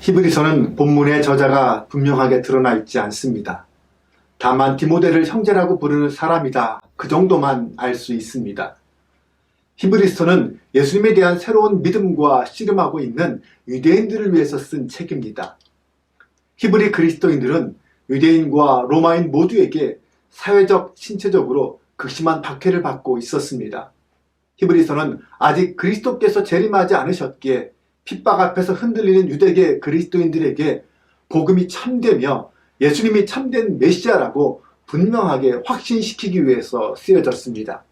히브리서는 본문의 저자가 분명하게 드러나 있지 않습니다. 다만 디모데를 형제라고 부르는 사람이다, 그 정도만 알 수 있습니다. 히브리서는 예수님에 대한 새로운 믿음과 씨름하고 있는 유대인들을 위해서 쓴 책입니다. 히브리 그리스도인들은 유대인과 로마인 모두에게 사회적, 신체적으로 극심한 박해를 받고 있었습니다. 히브리서는 아직 그리스도께서 재림하지 않으셨기에 핍박 앞에서 흔들리는 유대계 그리스도인들에게 복음이 참되며 예수님이 참된 메시아라고 분명하게 확신시키기 위해서 쓰여졌습니다.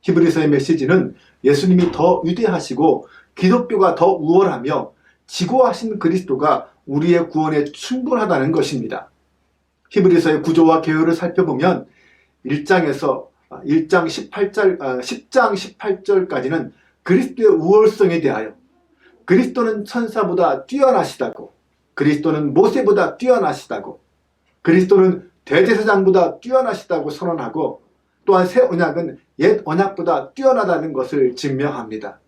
히브리서의 메시지는 예수님이 더 위대하시고 기독교가 더 우월하며 지고하신 그리스도가 우리의 구원에 충분하다는 것입니다. 히브리서의 구조와 개요를 살펴보면 10장 18절까지는 그리스도의 우월성에 대하여 그리스도는 천사보다 뛰어나시다고, 그리스도는 모세보다 뛰어나시다고, 그리스도는 대제사장보다 뛰어나시다고 선언하고, 또한 새 언약은 옛 언약보다 뛰어나다는 것을 증명합니다.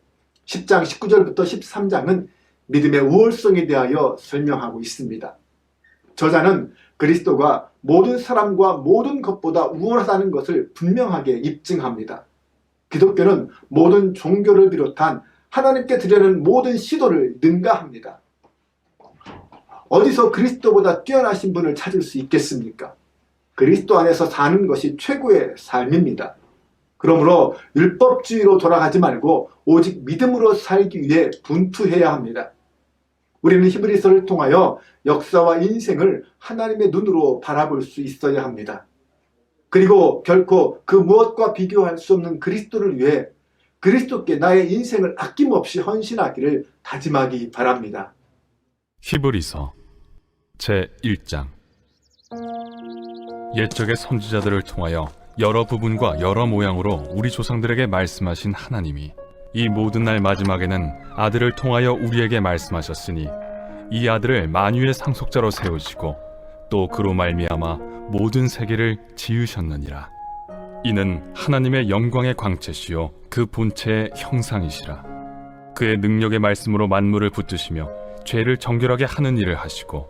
10장 19절부터 13장은 믿음의 우월성에 대하여 설명하고 있습니다. 저자는 그리스도가 모든 사람과 모든 것보다 우월하다는 것을 분명하게 입증합니다. 기독교는 모든 종교를 비롯한 하나님께 드리는 모든 시도를 능가합니다. 어디서 그리스도보다 뛰어나신 분을 찾을 수 있겠습니까? 그리스도 안에서 사는 것이 최고의 삶입니다. 그러므로 율법주의로 돌아가지 말고 오직 믿음으로 살기 위해 분투해야 합니다. 우리는 히브리서를 통하여 역사와 인생을 하나님의 눈으로 바라볼 수 있어야 합니다. 그리고 결코 그 무엇과 비교할 수 없는 그리스도를 위해 그리스도께 나의 인생을 아낌없이 헌신하기를 다짐하기 바랍니다. 히브리서 제1장. 옛적의 선지자들을 통하여 여러 부분과 여러 모양으로 우리 조상들에게 말씀하신 하나님이 이 모든 날 마지막에는 아들을 통하여 우리에게 말씀하셨으니 이 아들을 만유의 상속자로 세우시고 또 그로 말미암아 모든 세계를 지으셨느니라. 이는 하나님의 영광의 광채시요 그 본체의 형상이시라. 그의 능력의 말씀으로 만물을 붙드시며 죄를 정결하게 하는 일을 하시고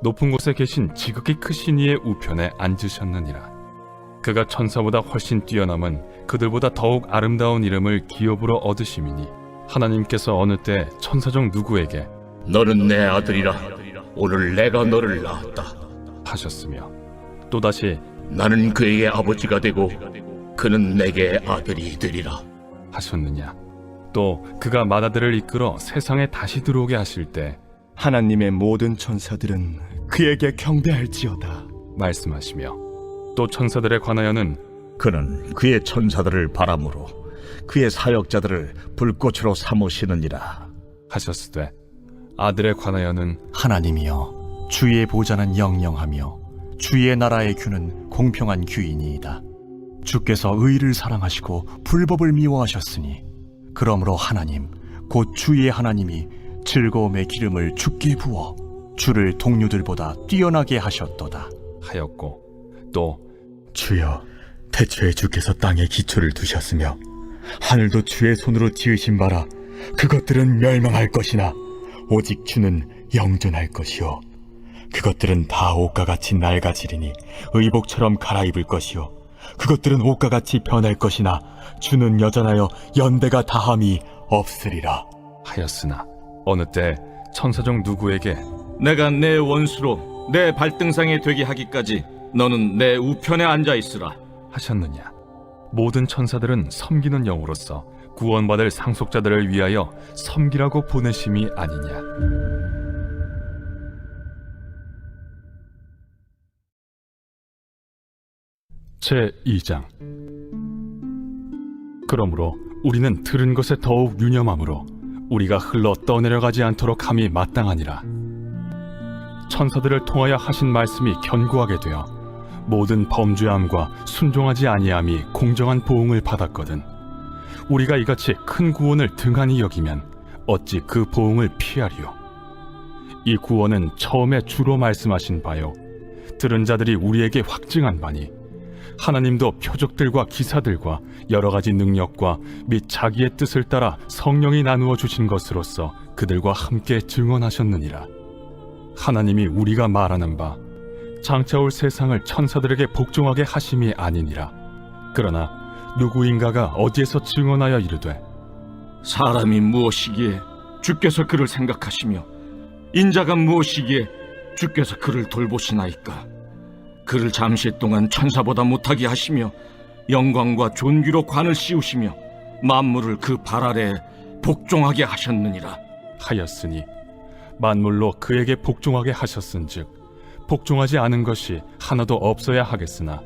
높은 곳에 계신 지극히 크신 이의 우편에 앉으셨느니라. 그가 천사보다 훨씬 뛰어남은 그들보다 더욱 아름다운 이름을 기업으로 얻으심이니 하나님께서 어느 때 천사 중 누구에게 너는 내 아들이라 오늘 내가 너를 낳았다 하셨으며 또다시 나는 그에게 아버지가 되고 그는 내게 아들이 되리라 하셨느냐. 또 그가 맏아들을 이끌어 세상에 다시 들어오게 하실 때 하나님의 모든 천사들은 그에게 경배할지어다 말씀하시며 또 천사들에 관하여는 그는 그의 천사들을 바람으로 그의 사역자들을 불꽃으로 삼으시느니라 하셨으되 아들에 관하여는 하나님이여 주의 보좌는 영영하며 주의 나라의 규는 공평한 규이니이다. 주께서 의를 사랑하시고 불법을 미워하셨으니 그러므로 하나님 곧 주의 하나님이 즐거움의 기름을 주께 부어 주를 동료들보다 뛰어나게 하셨도다 하였고 또 주여, 태초에 주께서 땅에 기초를 두셨으며 하늘도 주의 손으로 지으신 바라 그것들은 멸망할 것이나 오직 주는 영존할 것이요 그것들은 다 옷과 같이 낡아지리니 의복처럼 갈아입을 것이요 그것들은 옷과 같이 변할 것이나 주는 여전하여 연대가 다함이 없으리라 하였으나 어느 때 천사 중 누구에게 내가 내 원수로 내 발등상에 되게 하기까지 너는 내 우편에 앉아 있으라 하셨느냐. 모든 천사들은 섬기는 영으로서 구원받을 상속자들을 위하여 섬기라고 보내심이 아니냐. 제2장. 그러므로 우리는 들은 것에 더욱 유념함으로 우리가 흘러 떠내려가지 않도록 함이 마땅하니라. 천사들을 통하여 하신 말씀이 견고하게 되어 모든 범죄함과 순종하지 아니함이 공정한 보응을 받았거든. 우리가 이같이 큰 구원을 등한히 여기면 어찌 그 보응을 피하리요. 이 구원은 처음에 주로 말씀하신 바요 들은 자들이 우리에게 확증한 바니 하나님도 표적들과 기사들과 여러 가지 능력과 및 자기의 뜻을 따라 성령이 나누어 주신 것으로서 그들과 함께 증언하셨느니라. 하나님이 우리가 말하는 바 장차 올 세상을 천사들에게 복종하게 하심이 아니니라. 그러나 누구인가가 어디에서 증언하여 이르되 사람이 무엇이기에 주께서 그를 생각하시며 인자가 무엇이기에 주께서 그를 돌보시나이까. 그를 잠시 동안 천사보다 못하게 하시며 영광과 존귀로 관을 씌우시며 만물을 그 발 아래 복종하게 하셨느니라 하였으니 만물로 그에게 복종하게 하셨은즉 복종하지 않은 것이 하나도 없어야 하겠으나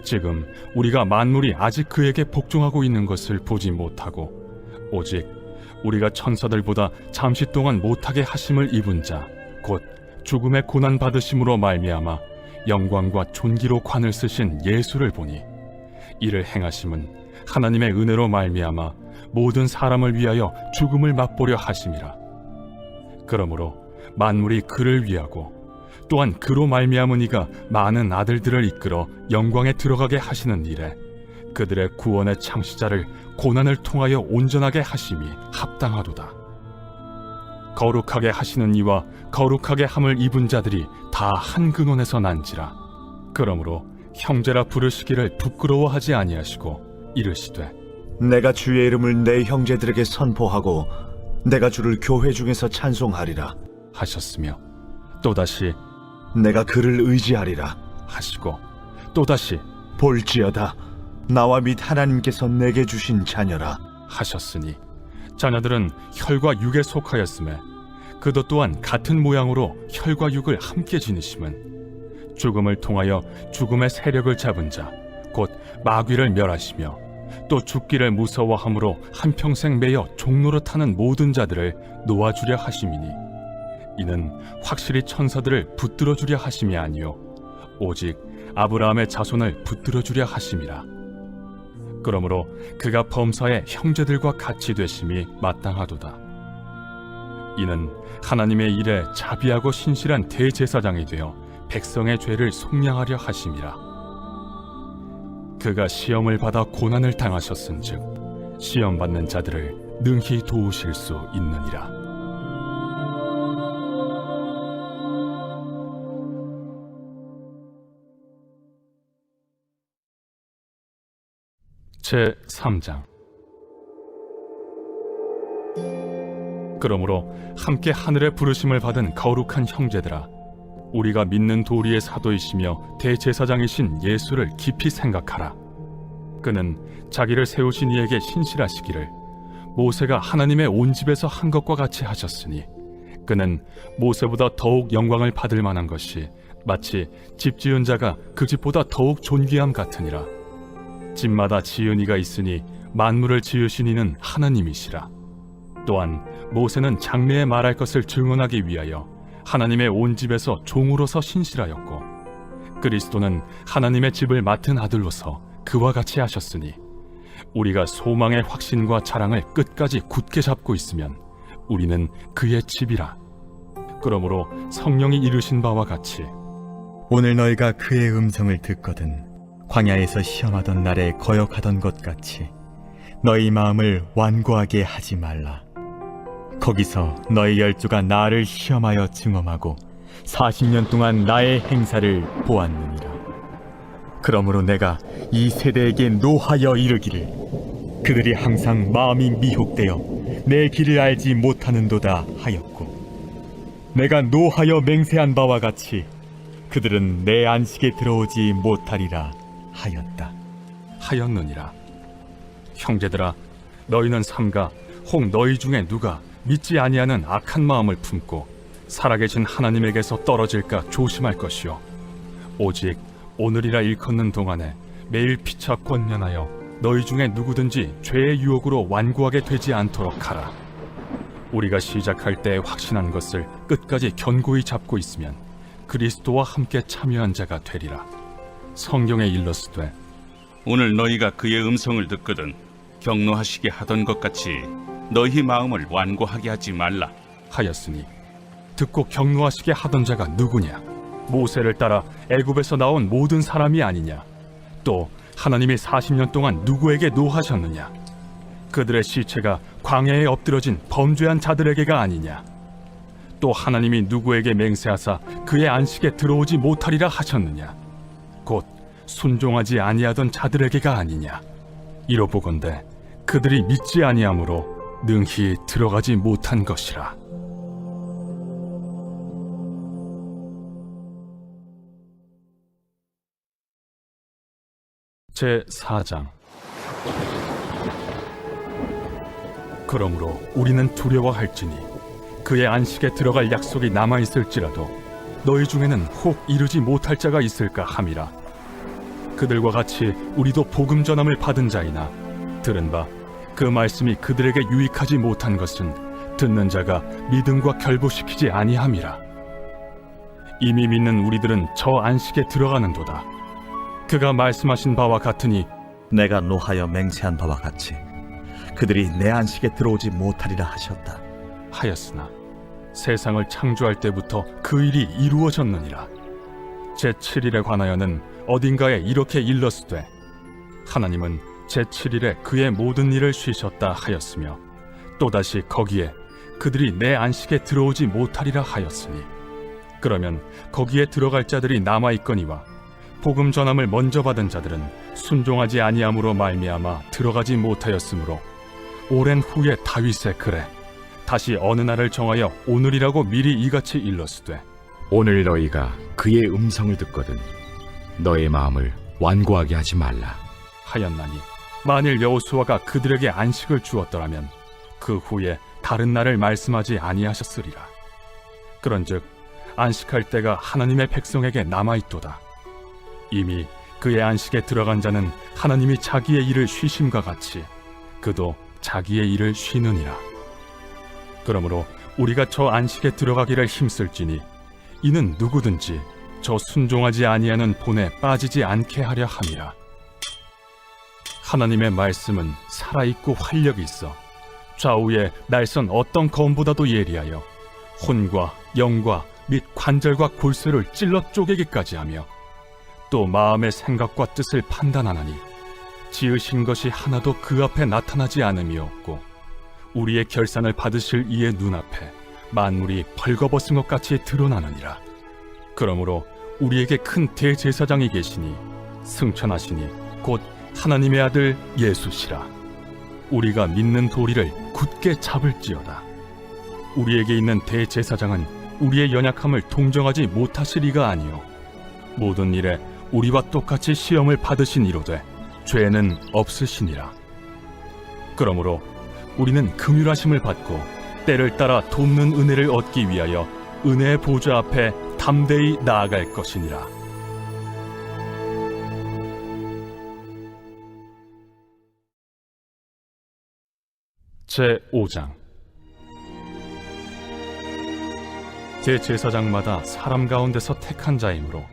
지금 우리가 만물이 아직 그에게 복종하고 있는 것을 보지 못하고 오직 우리가 천사들보다 잠시 동안 못하게 하심을 입은 자 곧 죽음의 고난 받으심으로 말미암아 영광과 존귀로 관을 쓰신 예수를 보니 이를 행하심은 하나님의 은혜로 말미암아 모든 사람을 위하여 죽음을 맛보려 하심이라. 그러므로 만물이 그를 위하고 또한 그로 말미암으니가 많은 아들들을 이끌어 영광에 들어가게 하시는 일에 그들의 구원의 창시자를 고난을 통하여 온전하게 하심이 합당하도다. 거룩하게 하시는 이와 거룩하게 함을 입은 자들이 다 한 근원에서 난지라. 그러므로 형제라 부르시기를 부끄러워하지 아니하시고 이르시되 내가 주의 이름을 내 형제들에게 선포하고 내가 주를 교회 중에서 찬송하리라 하셨으며 또다시 내가 그를 의지하리라 하시고 또다시 볼지어다 나와 및 하나님께서 내게 주신 자녀라 하셨으니 자녀들은 혈과 육에 속하였음에 그도 또한 같은 모양으로 혈과 육을 함께 지니심은 죽음을 통하여 죽음의 세력을 잡은 자 곧 마귀를 멸하시며 또 죽기를 무서워함으로 한평생 매여 종로로 타는 모든 자들을 놓아주려 하심이니 이는 확실히 천사들을 붙들어 주려 하심이 아니요 오직 아브라함의 자손을 붙들어 주려 하심이라. 그러므로 그가 범사의 형제들과 같이 되심이 마땅하도다. 이는 하나님의 일에 자비하고 신실한 대제사장이 되어 백성의 죄를 속량하려 하심이라. 그가 시험을 받아 고난을 당하셨은즉 시험 받는 자들을 능히 도우실 수 있느니라. 제 3장. 그러므로 함께 하늘의 부르심을 받은 거룩한 형제들아, 우리가 믿는 도리의 사도이시며 대제사장이신 예수를 깊이 생각하라. 그는 자기를 세우신 이에게 신실하시기를 모세가 하나님의 온 집에서 한 것과 같이 하셨으니 그는 모세보다 더욱 영광을 받을 만한 것이 마치 집 지은 자가 그 집보다 더욱 존귀함 같으니라. 집마다 지은 이가 있으니 만물을 지으신 이는 하나님이시라. 또한 모세는 장래에 말할 것을 증언하기 위하여 하나님의 온 집에서 종으로서 신실하였고 그리스도는 하나님의 집을 맡은 아들로서 그와 같이 하셨으니 우리가 소망의 확신과 자랑을 끝까지 굳게 잡고 있으면 우리는 그의 집이라. 그러므로 성령이 이르신 바와 같이 오늘 너희가 그의 음성을 듣거든 광야에서 시험하던 날에 거역하던 것 같이 너희 마음을 완고하게 하지 말라. 거기서 너희 열조가 나를 시험하여 증언하고 40년 동안 나의 행사를 보았느니라. 그러므로 내가 이 세대에게 노하여 이르기를 그들이 항상 마음이 미혹되어 내 길을 알지 못하는도다 하였고 내가 노하여 맹세한 바와 같이 그들은 내 안식에 들어오지 못하리라 하였다. 하였느니라. 형제들아, 너희는 삼가 혹 너희 중에 누가 믿지 아니하는 악한 마음을 품고 살아계신 하나님에게서 떨어질까 조심할 것이요 오직 오늘이라 일컫는 동안에 매일 피차 권면하여 너희 중에 누구든지 죄의 유혹으로 완고하게 되지 않도록 하라. 우리가 시작할 때 확신한 것을 끝까지 견고히 잡고 있으면 그리스도와 함께 참여한 자가 되리라. 성경에 일렀으되 오늘 너희가 그의 음성을 듣거든 격노하시게 하던 것 같이 너희 마음을 완고하게 하지 말라 하였으니 듣고 격노하시게 하던 자가 누구냐? 모세를 따라 애굽에서 나온 모든 사람이 아니냐? 또 하나님이 40년 동안 누구에게 노하셨느냐? 그들의 시체가 광야에 엎드러진 범죄한 자들에게가 아니냐? 또 하나님이 누구에게 맹세하사 그의 안식에 들어오지 못하리라 하셨느냐? 곧 순종하지 아니하던 자들에게가 아니냐? 이로보건대 그들이 믿지 아니하므로 능히 들어가지 못한 것이라. 제4장. 그러므로 우리는 두려워할지니 그의 안식에 들어갈 약속이 남아있을지라도 너희 중에는 혹 이루지 못할 자가 있을까 함이라. 그들과 같이 우리도 복음 전함을 받은 자이나 들은 바 그 말씀이 그들에게 유익하지 못한 것은 듣는 자가 믿음과 결부시키지 아니함이라. 이미 믿는 우리들은 저 안식에 들어가는도다. 그가 말씀하신 바와 같으니 내가 노하여 맹세한 바와 같이 그들이 내 안식에 들어오지 못하리라 하셨다. 하였으나 세상을 창조할 때부터 그 일이 이루어졌느니라. 제7일에 관하여는 어딘가에 이렇게 일렀으되 하나님은 제7일에 그의 모든 일을 쉬셨다 하였으며 또다시 거기에 그들이 내 안식에 들어오지 못하리라 하였으니 그러면 거기에 들어갈 자들이 남아있거니와 복음 전함을 먼저 받은 자들은 순종하지 아니함으로 말미암아 들어가지 못하였으므로 오랜 후에 다윗의 글에 다시 어느 날을 정하여 오늘이라고 미리 이같이 일렀으되 오늘 너희가 그의 음성을 듣거든 너의 마음을 완고하게 하지 말라. 하였나니 만일 여호수아가 그들에게 안식을 주었더라면 그 후에 다른 날을 말씀하지 아니하셨으리라. 그런즉 안식할 때가 하나님의 백성에게 남아있도다. 이미 그의 안식에 들어간 자는 하나님이 자기의 일을 쉬심과 같이 그도 자기의 일을 쉬느니라. 그러므로 우리가 저 안식에 들어가기를 힘쓸지니 이는 누구든지 저 순종하지 아니하는 본에 빠지지 않게 하려 함이라. 하나님의 말씀은 살아있고 활력이 있어 좌우에 날선 어떤 검보다도 예리하여 혼과 영과 및 관절과 골수를 찔러 쪼개기까지 하며 또 마음의 생각과 뜻을 판단하나니 지으신 것이 하나도 그 앞에 나타나지 않음이 없고 우리의 결산을 받으실 이의 눈앞에 만물이 벌거벗은 것 같이 드러나느니라. 그러므로 우리에게 큰 대제사장이 계시니 승천하시니 곧 하나님의 아들 예수시라. 우리가 믿는 도리를 굳게 잡을지어다. 우리에게 있는 대제사장은 우리의 연약함을 동정하지 못하시리가 아니요 모든 일에 우리와 똑같이 시험을 받으신 이로되 죄는 없으시니라. 그러므로 우리는 긍휼하심을 받고 때를 따라 돕는 은혜를 얻기 위하여 은혜의 보좌 앞에 담대히 나아갈 것이니라. 제5장. 대제사장마다 사람 가운데서 택한 자이므로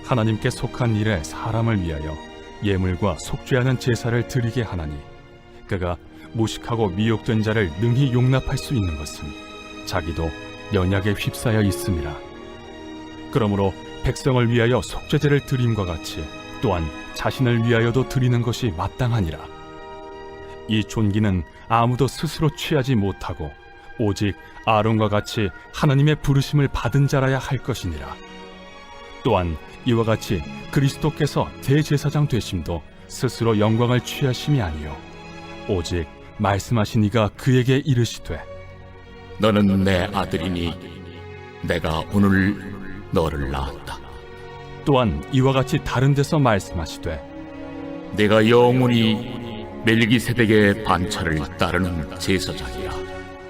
하나님께 속한 일에 사람을 위하여 예물과 속죄하는 제사를 드리게 하나니 그가 무식하고 미혹된 자를 능히 용납할 수 있는 것은 자기도 연약에 휩싸여 있음이라. 그러므로 백성을 위하여 속죄제를 드림과 같이 또한 자신을 위하여도 드리는 것이 마땅하니라. 이 존귀는 아무도 스스로 취하지 못하고 오직 아론과 같이 하나님의 부르심을 받은 자라야 할 것이니라. 또한 이와 같이 그리스도께서 대제사장 되심도 스스로 영광을 취하심이 아니요 오직 말씀하신 이가 그에게 이르시되 너는 내 아들이니 내가 오늘 너를 낳았다. 또한 이와 같이 다른 데서 말씀하시되 내가 영원히 멜기세덱의 반차를 따르는 제사장이라.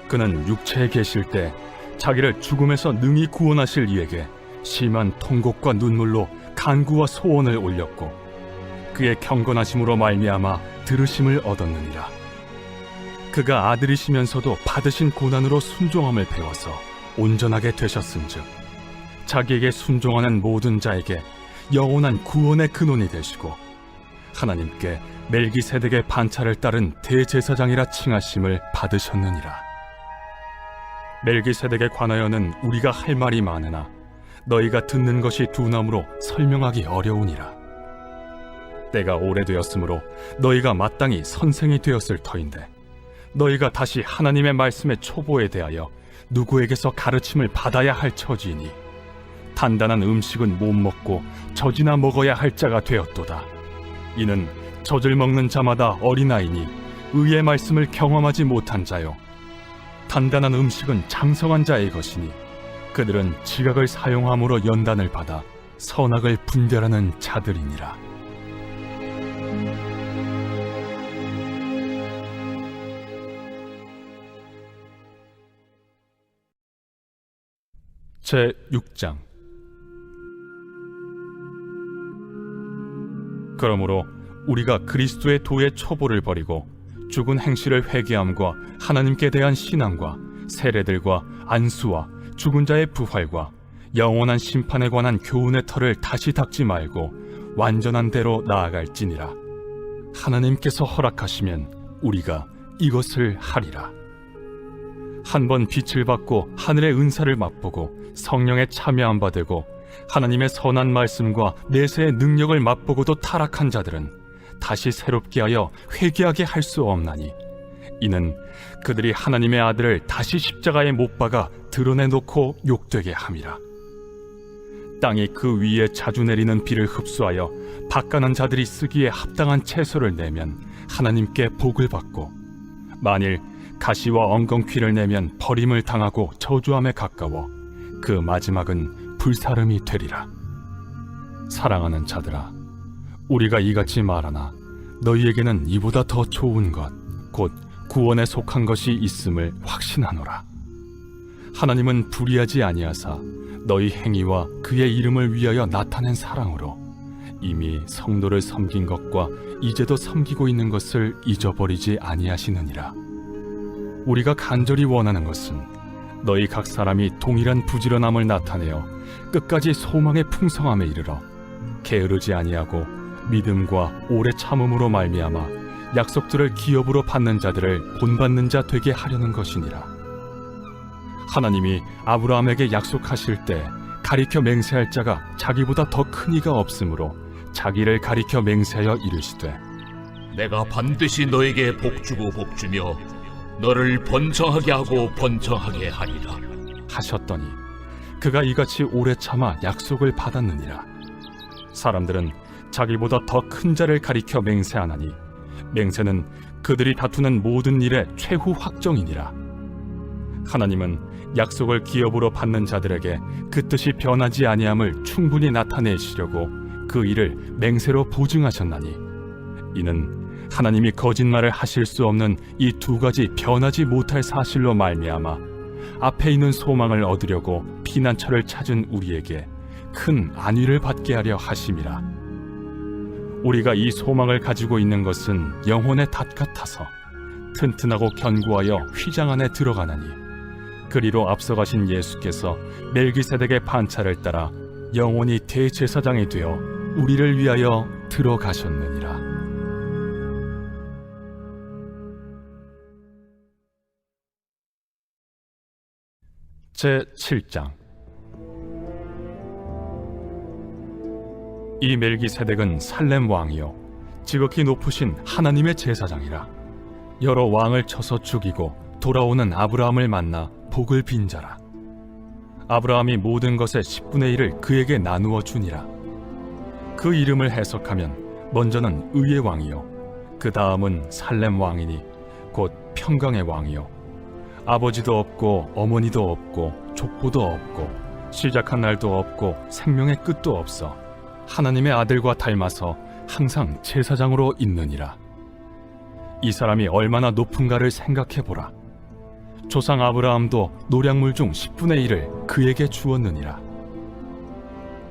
그는 육체에 계실 때 자기를 죽음에서 능히 구원하실 이에게 심한 통곡과 눈물로 간구와 소원을 올렸고 그의 경건하심으로 말미암아 들으심을 얻었느니라. 그가 아들이시면서도 받으신 고난으로 순종함을 배워서 온전하게 되셨은즉 자기에게 순종하는 모든 자에게 영원한 구원의 근원이 되시고 하나님께 멜기세덱의 반차를 따른 대제사장이라 칭하심을 받으셨느니라. 멜기세덱에 관하여는 우리가 할 말이 많으나 너희가 듣는 것이 두나무로 설명하기 어려우니라. 때가 오래되었으므로 너희가 마땅히 선생이 되었을 터인데 너희가 다시 하나님의 말씀의 초보에 대하여 누구에게서 가르침을 받아야 할 처지이니 단단한 음식은 못 먹고 젖이나 먹어야 할 자가 되었도다. 이는 젖을 먹는 자마다 어린아이니 의의 말씀을 경험하지 못한 자요 단단한 음식은 장성한 자의 것이니 그들은 지각을 사용함으로 연단을 받아 선악을 분별하는 자들이니라. 제 6장. 그러므로 우리가 그리스도의 도의 초보를 버리고 죽은 행실을 회개함과 하나님께 대한 신앙과 세례들과 안수와 죽은 자의 부활과 영원한 심판에 관한 교훈의 털을 다시 닦지 말고 완전한 대로 나아갈지니라. 하나님께서 허락하시면 우리가 이것을 하리라. 한번 빛을 받고 하늘의 은사를 맛보고 성령에 참여한 바 되고 하나님의 선한 말씀과 내세의 능력을 맛보고도 타락한 자들은 다시 새롭게 하여 회개하게 할 수 없나니 이는 그들이 하나님의 아들을 다시 십자가에 못 박아 드러내놓고 욕되게 함이라. 땅이 그 위에 자주 내리는 비를 흡수하여 바가난 자들이 쓰기에 합당한 채소를 내면 하나님께 복을 받고 만일 가시와 엉겅퀴를 내면 버림을 당하고 저주함에 가까워 그 마지막은 불사름이 되리라. 사랑하는 자들아, 우리가 이같이 말하나 너희에게는 이보다 더 좋은 것 곧 구원에 속한 것이 있음을 확신하노라. 하나님은 불의하지 아니하사 너희 행위와 그의 이름을 위하여 나타낸 사랑으로 이미 성도를 섬긴 것과 이제도 섬기고 있는 것을 잊어버리지 아니하시느니라. 우리가 간절히 원하는 것은 너희 각 사람이 동일한 부지런함을 나타내어 끝까지 소망의 풍성함에 이르러 게으르지 아니하고 믿음과 오래 참음으로 말미암아 약속들을 기업으로 받는 자들을 본받는 자 되게 하려는 것이니라. 하나님이 아브라함에게 약속하실 때 가리켜 맹세할 자가 자기보다 더 큰 이가 없으므로 자기를 가리켜 맹세하여 이르시되 내가 반드시 너에게 복주고 복주며 너를 번성하게 하고 번성하게 하리라 하셨더니 그가 이같이 오래 참아 약속을 받았느니라. 사람들은 자기보다 더 큰 자를 가리켜 맹세하나니 맹세는 그들이 다투는 모든 일의 최후 확정이니라. 하나님은 약속을 기업으로 받는 자들에게 그 뜻이 변하지 아니함을 충분히 나타내시려고 그 일을 맹세로 보증하셨나니 이는 하나님이 거짓말을 하실 수 없는 이 두 가지 변하지 못할 사실로 말미암아 앞에 있는 소망을 얻으려고 피난처를 찾은 우리에게 큰 안위를 받게 하려 하심이라. 우리가 이 소망을 가지고 있는 것은 영혼의 닷 같아서 튼튼하고 견고하여 휘장 안에 들어가나니 그리로 앞서가신 예수께서 멜기세덱의 판차를 따라 영원히 대제사장이 되어 우리를 위하여 들어가셨느니라. 제 7장. 이 멜기세덱은 살렘 왕이요 지극히 높으신 하나님의 제사장이라. 여러 왕을 쳐서 죽이고 돌아오는 아브라함을 만나 복을 빈 자라. 아브라함이 모든 것의 10분의 1을 그에게 나누어 주니라. 그 이름을 해석하면 먼저는 의의 왕이요 그 다음은 살렘 왕이니 곧 평강의 왕이요 아버지도 없고 어머니도 없고 족보도 없고 시작한 날도 없고 생명의 끝도 없어 하나님의 아들과 닮아서 항상 제사장으로 있느니라. 이 사람이 얼마나 높은가를 생각해보라. 조상 아브라함도 노량물 중 10분의 1을 그에게 주었느니라.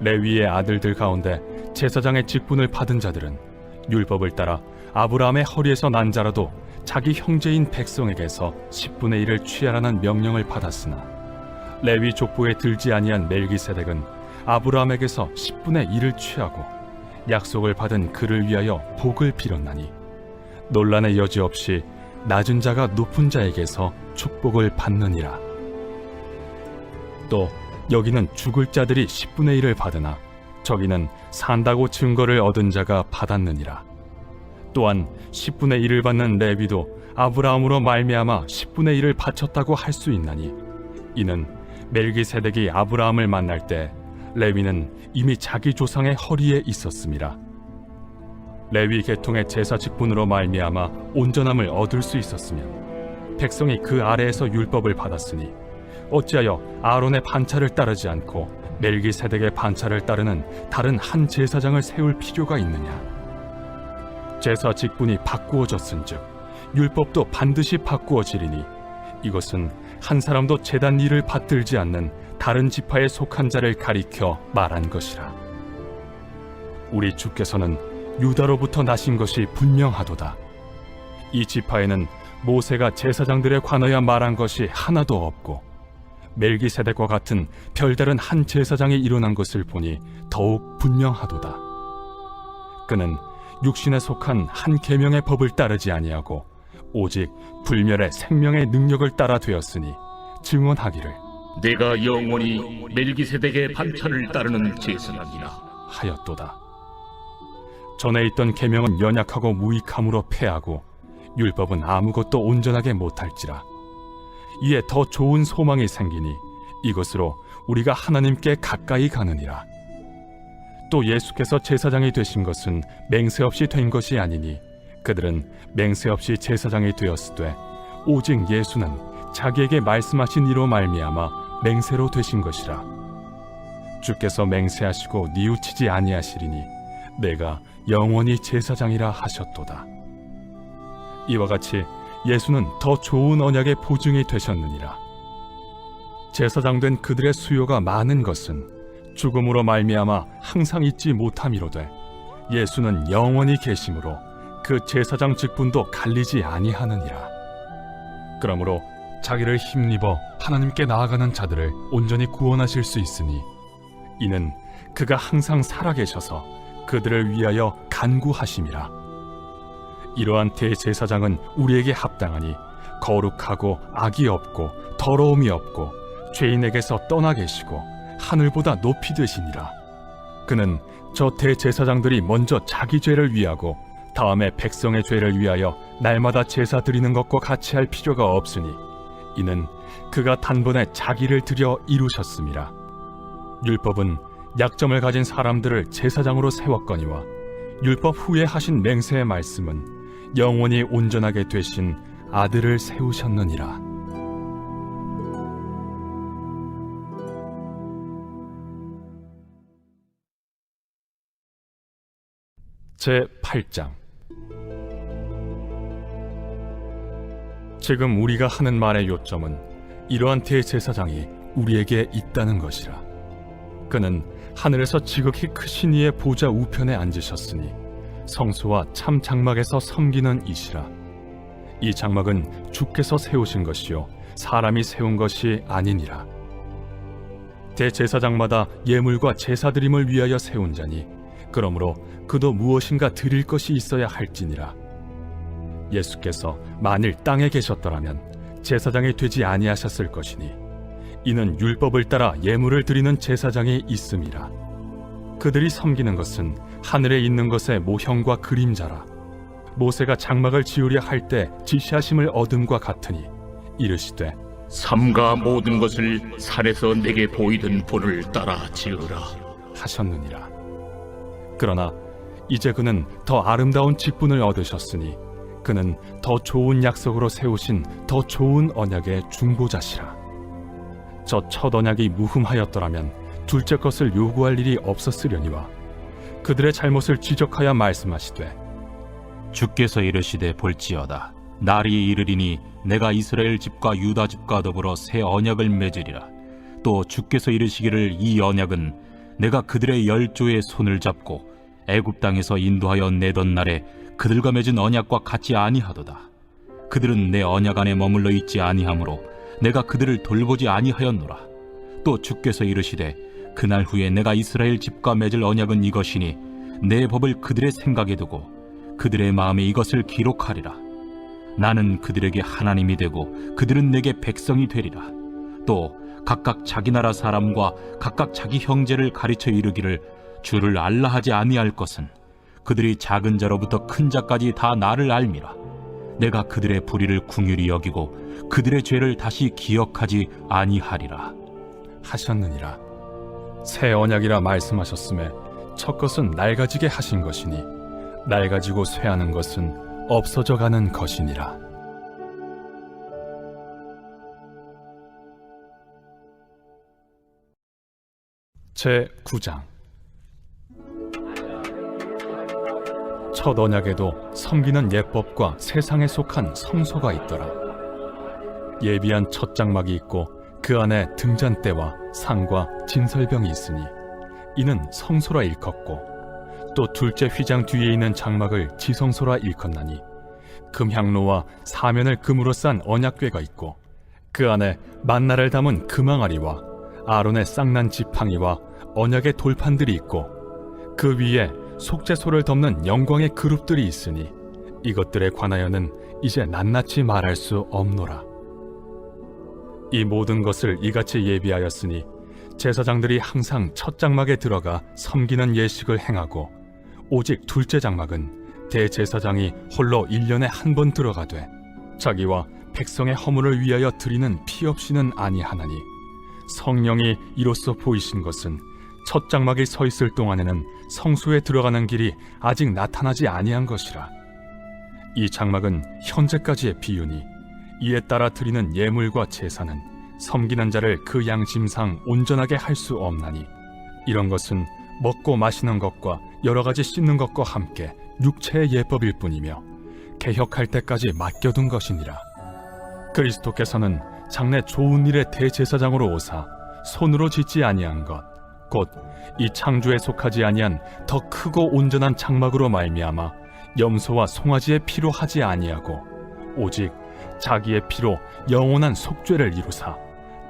레위의 아들들 가운데 제사장의 직분을 받은 자들은 율법을 따라 아브라함의 허리에서 난 자라도 자기 형제인 백성에게서 10분의 1을 취하라는 명령을 받았으나 레위 족보에 들지 아니한 멜기세덱은 아브라함에게서 10분의 1을 취하고 약속을 받은 그를 위하여 복을 빌었나니 논란의 여지 없이 낮은 자가 높은 자에게서 축복을 받느니라. 또 여기는 죽을 자들이 10분의 1을 받으나 저기는 산다고 증거를 얻은 자가 받았느니라. 또한 10분의 1을 받는 레위도 아브라함으로 말미암아 10분의 1을 바쳤다고 할 수 있나니, 이는 멜기세덱이 아브라함을 만날 때 레위는 이미 자기 조상의 허리에 있었음이라. 레위 계통의 제사 직분으로 말미암아 온전함을 얻을 수 있었으면 백성이 그 아래에서 율법을 받았으니 어찌하여 아론의 반차를 따르지 않고 멜기세덱의 반차를 따르는 다른 한 제사장을 세울 필요가 있느냐? 제사 직분이 바꾸어졌은즉 율법도 반드시 바꾸어지리니, 이것은 한 사람도 제단 일을 받들지 않는 다른 지파에 속한 자를 가리켜 말한 것이라. 우리 주께서는 유다로부터 나신 것이 분명하도다. 이 지파에는 모세가 제사장들에 관하여 말한 것이 하나도 없고, 멜기세덱과 같은 별다른 한 제사장이 일어난 것을 보니 더욱 분명하도다. 그는 육신에 속한 한 계명의 법을 따르지 아니하고 오직 불멸의 생명의 능력을 따라 되었으니 증언하기를 내가 영원히 멜기세덱의 반차를 따르는 제사장이라 하였도다. 전에 있던 계명은 연약하고 무익함으로 패하고 율법은 아무것도 온전하게 못할지라. 이에 더 좋은 소망이 생기니 이것으로 우리가 하나님께 가까이 가느니라. 또 예수께서 제사장이 되신 것은 맹세 없이 된 것이 아니니 그들은 맹세 없이 제사장이 되었으되 오직 예수는 자기에게 말씀하신 이로 말미암아 맹세로 되신 것이라. 주께서 맹세하시고 뉘우치지 아니하시리니 내가 영원히 제사장이라 하셨도다. 이와 같이 예수는 더 좋은 언약의 보증이 되셨느니라. 제사장 된 그들의 수요가 많은 것은 죽음으로 말미암아 항상 잊지 못함이로되 예수는 영원히 계심으로 그 제사장 직분도 갈리지 아니하느니라. 그러므로 자기를 힘입어 하나님께 나아가는 자들을 온전히 구원하실 수 있으니 이는 그가 항상 살아계셔서 그들을 위하여 간구하심이라. 이러한 대제사장은 우리에게 합당하니 거룩하고 악이 없고 더러움이 없고 죄인에게서 떠나 계시고 하늘보다 높이 되시니라. 그는 저 대제사장들이 먼저 자기 죄를 위하고 다음에 백성의 죄를 위하여 날마다 제사 드리는 것과 같이 할 필요가 없으니 이는 그가 단번에 자기를 드려 이루셨음이라. 율법은 약점을 가진 사람들을 제사장으로 세웠거니와 율법 후에 하신 맹세의 말씀은 영원히 온전하게 되신 아들을 세우셨느니라. 제8장. 지금 우리가 하는 말의 요점은 이러한 대제사장이 우리에게 있다는 것이라. 그는 하늘에서 지극히 크신 이의 보좌 우편에 앉으셨으니 성소와 참 장막에서 섬기는 이시라. 이 장막은 주께서 세우신 것이요 사람이 세운 것이 아니니라. 대제사장마다 예물과 제사드림을 위하여 세운 자니 그러므로 그도 무엇인가 드릴 것이 있어야 할지니라. 예수께서 만일 땅에 계셨더라면 제사장이 되지 아니하셨을 것이니 이는 율법을 따라 예물을 드리는 제사장이 있음이라. 그들이 섬기는 것은 하늘에 있는 것의 모형과 그림자라. 모세가 장막을 지으려 할 때 지시하심을 얻음과 같으니 이르시되 삼가 모든 것을 산에서 내게 보이던 본을 따라 지으라 하셨느니라. 그러나 이제 그는 더 아름다운 직분을 얻으셨으니 그는 더 좋은 약속으로 세우신 더 좋은 언약의 중보자시라. 저 첫 언약이 무흠하였더라면 둘째 것을 요구할 일이 없었으려니와 그들의 잘못을 지적하여 말씀하시되 주께서 이르시되 볼지어다 날이 이르리니 내가 이스라엘 집과 유다 집과 더불어 새 언약을 맺으리라. 또 주께서 이르시기를 이 언약은 내가 그들의 열조의 손을 잡고 애굽 땅에서 인도하여 내던 날에 그들과 맺은 언약과 같지 아니하도다. 그들은 내 언약 안에 머물러 있지 아니하므로 내가 그들을 돌보지 아니하였노라. 또 주께서 이르시되 그날 후에 내가 이스라엘 집과 맺을 언약은 이것이니 내 법을 그들의 생각에 두고 그들의 마음에 이것을 기록하리라. 나는 그들에게 하나님이 되고 그들은 내게 백성이 되리라. 또 각각 자기 나라 사람과 각각 자기 형제를 가르쳐 이르기를 주를 알라 하지 아니할 것은 그들이 작은 자로부터 큰 자까지 다 나를 알미라. 내가 그들의 불의를 긍휼히 여기고 그들의 죄를 다시 기억하지 아니하리라 하셨느니라. 새 언약이라 말씀하셨음에 첫 것은 낡아지게 하신 것이니 낡아지고 쇠하는 것은 없어져 가는 것이니라. 제 9장. 첫 언약에도 섬기는 예법과 세상에 속한 성소가 있더라. 예비한 첫 장막이 있고 그 안에 등잔대와 상과 진설병이 있으니 이는 성소라 일컫고, 또 둘째 휘장 뒤에 있는 장막을 지성소라 일컫나니 금향로와 사면을 금으로 싼 언약궤가 있고 그 안에 만나를 담은 금항아리와 아론의 쌍난 지팡이와 언약의 돌판들이 있고 그 위에 속죄소를 덮는 영광의 그룹들이 있으니 이것들에 관하여는 이제 낱낱이 말할 수 없노라. 이 모든 것을 이같이 예비하였으니 제사장들이 항상 첫 장막에 들어가 섬기는 예식을 행하고, 오직 둘째 장막은 대제사장이 홀로 1년에 한 번 들어가되 자기와 백성의 허물을 위하여 드리는 피 없이는 아니하나니, 성령이 이로써 보이신 것은 첫 장막이 서 있을 동안에는 성소에 들어가는 길이 아직 나타나지 아니한 것이라. 이 장막은 현재까지의 비유니 이에 따라 드리는 예물과 제사는 섬기는 자를 그 양심상 온전하게 할 수 없나니, 이런 것은 먹고 마시는 것과 여러 가지 씻는 것과 함께 육체의 예법일 뿐이며 개혁할 때까지 맡겨둔 것이니라. 그리스도께서는 장래 좋은 일의 대제사장으로 오사 손으로 짓지 아니한 것, 곧 이 창조에 속하지 아니한 더 크고 온전한 장막으로 말미암아 염소와 송아지의 피로 하지 아니하고 오직 자기의 피로 영원한 속죄를 이루사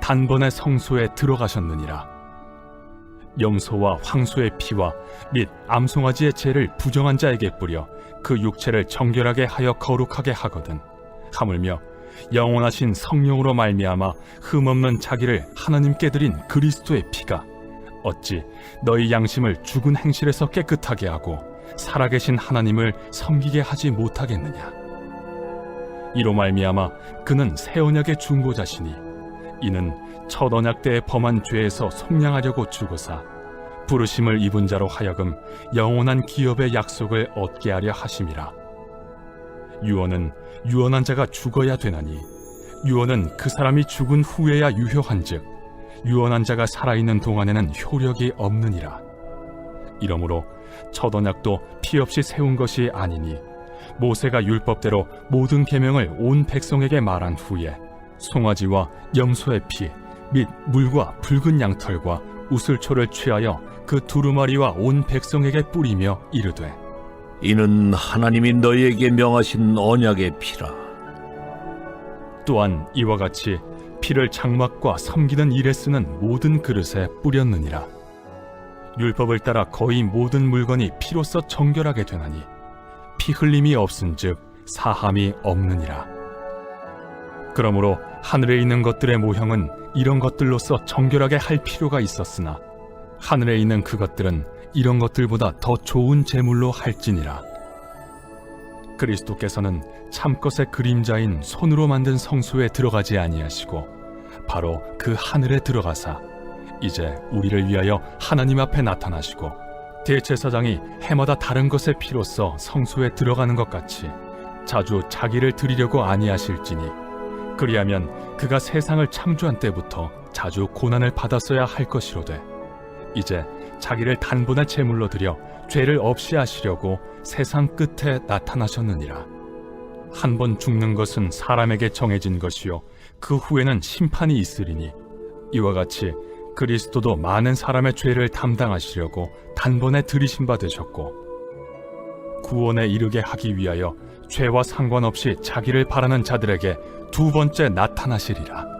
단번에 성소에 들어가셨느니라. 염소와 황소의 피와 및 암송아지의 죄를 부정한 자에게 뿌려 그 육체를 정결하게 하여 거룩하게 하거든, 하물며 영원하신 성령으로 말미암아 흠없는 자기를 하나님께 드린 그리스도의 피가 어찌 너희 양심을 죽은 행실에서 깨끗하게 하고 살아계신 하나님을 섬기게 하지 못하겠느냐. 이로 말미암아 그는 새 언약의 중보자시니 이는 첫 언약 때에 범한 죄에서 속량하려고 죽으사 부르심을 입은 자로 하여금 영원한 기업의 약속을 얻게 하려 하심이라. 유언은 유언한 자가 죽어야 되나니 유언은 그 사람이 죽은 후에야 유효한즉 유언한 자가 살아있는 동안에는 효력이 없느니라. 이러므로 첫 언약도 피 없이 세운 것이 아니니 모세가 율법대로 모든 계명을 온 백성에게 말한 후에 송아지와 염소의 피 및 물과 붉은 양털과 우슬초를 취하여 그 두루마리와 온 백성에게 뿌리며 이르되, 이는 하나님이 너희에게 명하신 언약의 피라. 또한 이와 같이 피를 장막과 섬기는 일에 쓰는 모든 그릇에 뿌렸느니라. 율법을 따라 거의 모든 물건이 피로써 정결하게 되나니 피 흘림이 없은즉 사함이 없느니라. 그러므로 하늘에 있는 것들의 모형은 이런 것들로서 정결하게 할 필요가 있었으나 하늘에 있는 그것들은 이런 것들보다 더 좋은 제물로 할지니라. 그리스도께서는 참것의 그림자인 손으로 만든 성소에 들어가지 아니하시고 바로 그 하늘에 들어가사 이제 우리를 위하여 하나님 앞에 나타나시고 대제사장이 해마다 다른 것의 피로써 성소에 들어가는 것 같이 자주 자기를 드리려고 아니하실지니, 그리하면 그가 세상을 창조한 때부터 자주 고난을 받았어야 할 것이로되 이제 자기를 단번에 제물로 드려 죄를 없이 하시려고 세상 끝에 나타나셨느니라. 한 번 죽는 것은 사람에게 정해진 것이요 그 후에는 심판이 있으리니, 이와 같이 그리스도도 많은 사람의 죄를 담당하시려고 단번에 들이심 받으셨고 구원에 이르게 하기 위하여 죄와 상관없이 자기를 바라는 자들에게 두 번째 나타나시리라.